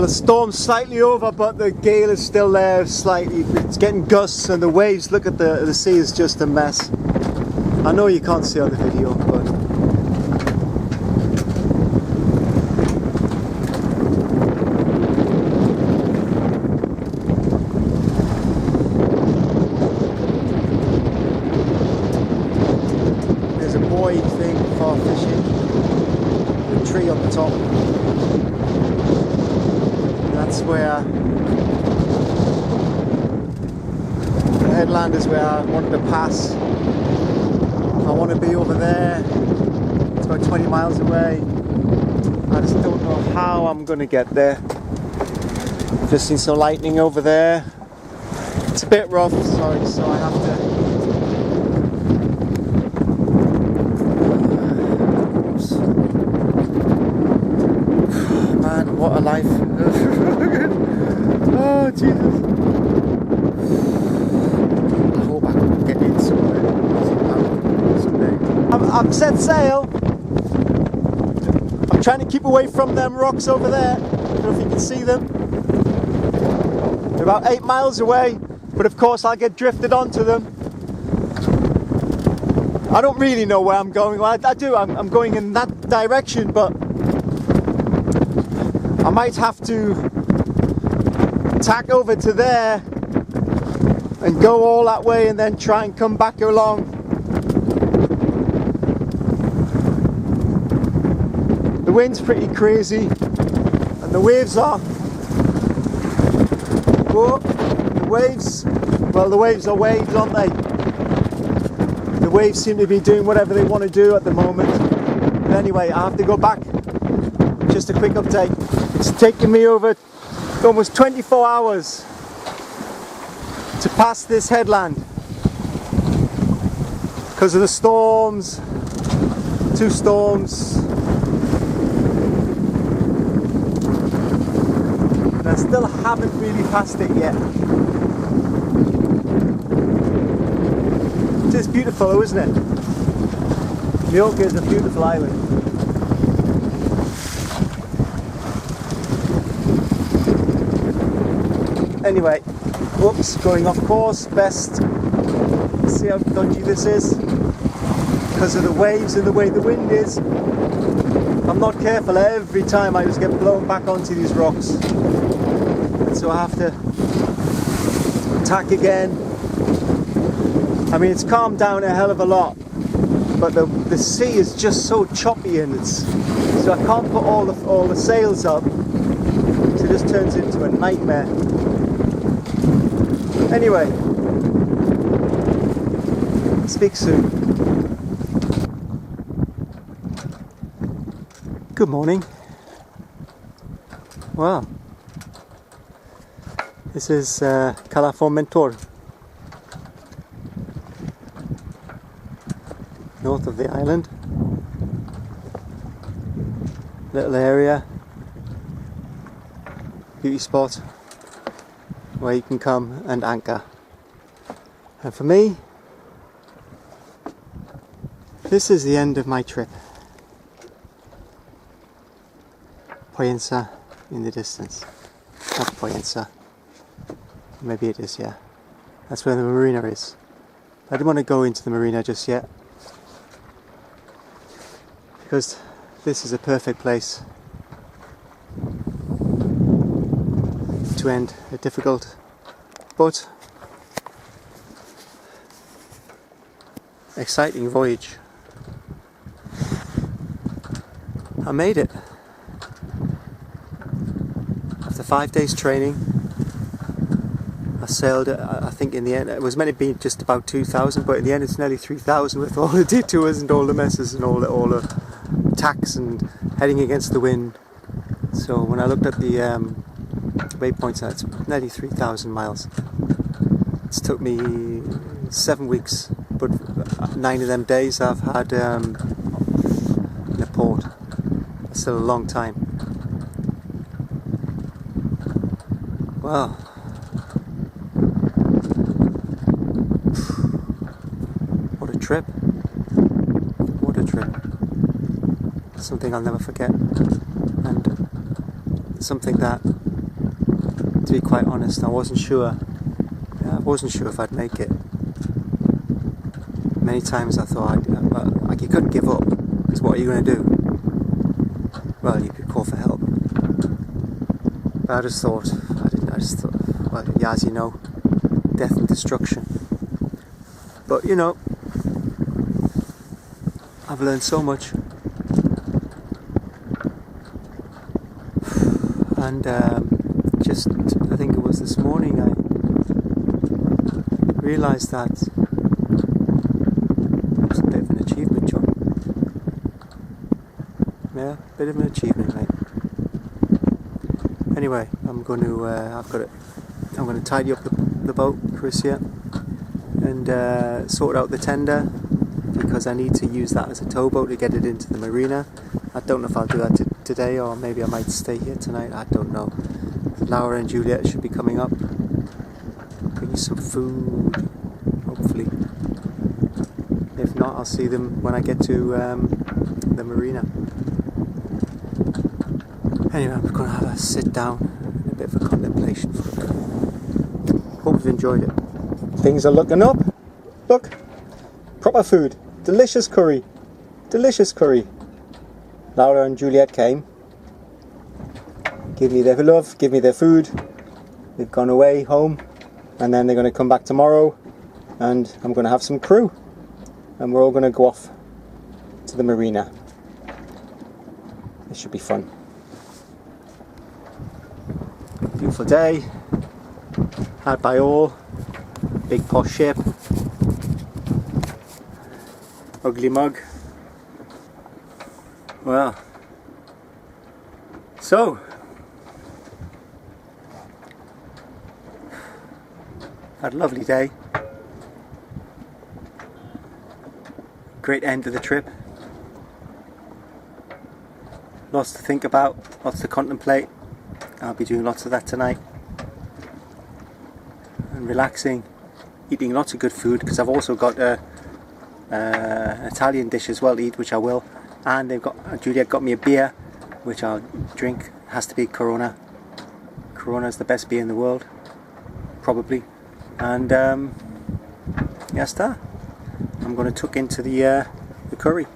the storm's slightly over, but the gale is still there slightly. It's getting gusts and the waves, look at the sea is just a mess. I know you can't see on the video, but there's a buoy thing for fishing, a tree on the top. That's where the headland is, where I wanted to pass. I want to be over there. It's about 20 miles away. I just don't know how I'm going to get there. Just seen some lightning over there. It's a bit rough, sorry, so I have to. Oops. Man, what a life. Oh, Jesus. I hope I can get in somewhere. I've set sail. I'm trying to keep away from them rocks over there. I don't know if you can see them. They're about 8 miles away, but of course I'll get drifted onto them. I don't really know where I'm going. Well, I do. I'm going in that direction, but I might have to tack over to there and go all that way and then try and come back along. The wind's pretty crazy and the waves are, whoa, the waves are waves, aren't they? The waves seem to be doing whatever they want to do at the moment. But anyway, I have to go back. Just a quick update. It's taken me over almost 24 hours to pass this headland because of the storms, 2 storms. I still haven't really passed it yet. It is beautiful though, isn't it? Mallorca is a beautiful island. Anyway, whoops, going off course, best. See how dodgy this is? Because of the waves and the way the wind is. If I'm not careful, every time I just get blown back onto these rocks. So I have to tack again. I mean, it's calmed down a hell of a lot, but the sea is just so choppy, and so I can't put all the sails up. So it just turns into a nightmare. Anyway, speak soon. Good morning. Wow. This is Cala Formentor, north of the island. Little area, beauty spot where you can come and anchor. And for me, this is the end of my trip. Poyensa in the distance. Not Poyensa. Maybe it is, yeah. That's where the marina is. I didn't want to go into the marina just yet, because this is a perfect place to end a difficult but exciting voyage. I made it. After 5 days training, I sailed, I think in the end, it was meant to be just about 2,000, but in the end it's nearly 3,000 with all the detours and all the messes and all the tacks and heading against the wind. So when I looked at the waypoints, it's nearly 3,000 miles. It's took me 7 weeks, but 9 of them days I've had in a port. It's still a long time. Wow. What a trip. What a trip. Something I'll never forget. And something that to be quite honest, I wasn't sure. I wasn't sure if I'd make it. Many times I thought, like, you couldn't give up, because what are you going to do? Well, you could call for help. But I just thought, well, yeah, as you know, death and destruction. But you know, I've learned so much. And just, I think it was this morning, I realised that it was a bit of an achievement, John. Yeah, a bit of an achievement, mate. Anyway, I'm going to tidy up the boat, Chris, here, and sort out the tender, because I need to use that as a towboat to get it into the marina. I don't know if I'll do that today, or maybe I might stay here tonight. I don't know. Laura and Juliet should be coming up. Bring you some food, hopefully. If not, I'll see them when I get to the marina. Anyway, I'm going to have a sit down and a bit of a contemplation for a bit. Hope you've enjoyed it. Things are looking up. Look, proper food. Delicious curry. Delicious curry. Laura and Juliet came. Give me their love, give me their food. They've gone away home, and then they're going to come back tomorrow, and I'm going to have some crew, and we're all going to go off to the marina. It should be fun. Beautiful day, had by all. Big posh ship. Ugly mug. Well, so had a lovely day. Great end of the trip. Lots to think about, lots to contemplate. I'll be doing lots of that tonight. And relaxing, eating lots of good food, because I've also got an Italian dish as well to eat, which I will. And Juliet got me a beer, which I'll drink. It has to be Corona. Corona is the best beer in the world, probably. And yes, that. I'm going to tuck into the curry.